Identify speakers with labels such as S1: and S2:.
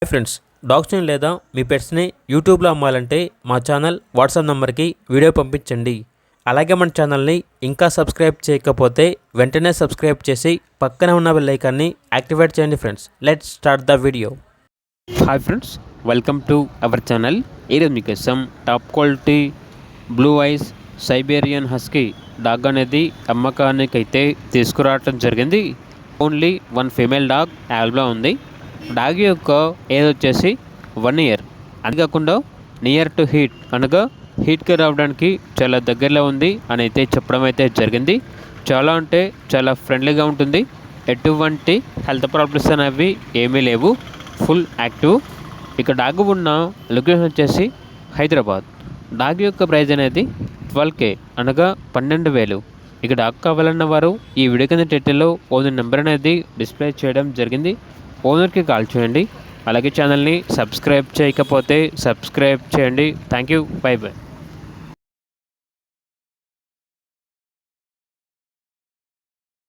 S1: Hi friends, డాగ్స్ని లేదా మీ పెట్స్ని యూట్యూబ్లో అమ్మాలంటే మా ఛానల్ వాట్సాప్ నెంబర్కి వీడియో పంపించండి. అలాగే మన ఛానల్ని ఇంకా సబ్స్క్రైబ్ చేయకపోతే వెంటనే సబ్స్క్రైబ్ చేసి పక్కనే ఉన్న బెల్ ఐకాన్ని యాక్టివేట్ చేయండి. Friends, let's start the video. Hi friends, welcome to our channel. ఈరోజు మీకోసం top quality blue ice Siberian husky dog అనేది అమ్మకానికి అయితే తీసుకురావటం జరిగింది. ఓన్లీ వన్ ఫీమేల్ డాగ్ అవైలబుల్గా ఉంది. డాగ్ యొక్క ఏజ్ వచ్చేసి 1 ఇయర్. అంతేకాకుండా నియర్ టు హీట్ అనగా హీట్కి రావడానికి చాలా దగ్గరలో ఉంది అని అయితే చెప్పడం అయితే జరిగింది. చాలా అంటే చాలా ఫ్రెండ్లీగా ఉంటుంది. ఎటువంటి హెల్త్ ప్రాబ్లమ్స్ అనేవి ఏమీ లేవు. Full active. ఇక డాగ్ ఉన్న లొకేషన్ వచ్చేసి హైదరాబాద్. డాగ్ యొక్క ప్రైజ్ అనేది 12K అనగా 12,000. ఇక డాగ్ కావాలన్న వారు ఈ వీడియో కింద టైటిల్లో ఓనర్ నెంబర్ అనేది డిస్ప్లే చేయడం జరిగింది. ఓనర్కి కాల్ చేయండి. అలాగే ఛానల్ని సబ్స్క్రైబ్ చేయకపోతే సబ్స్క్రైబ్ చేయండి. Thank you. By by.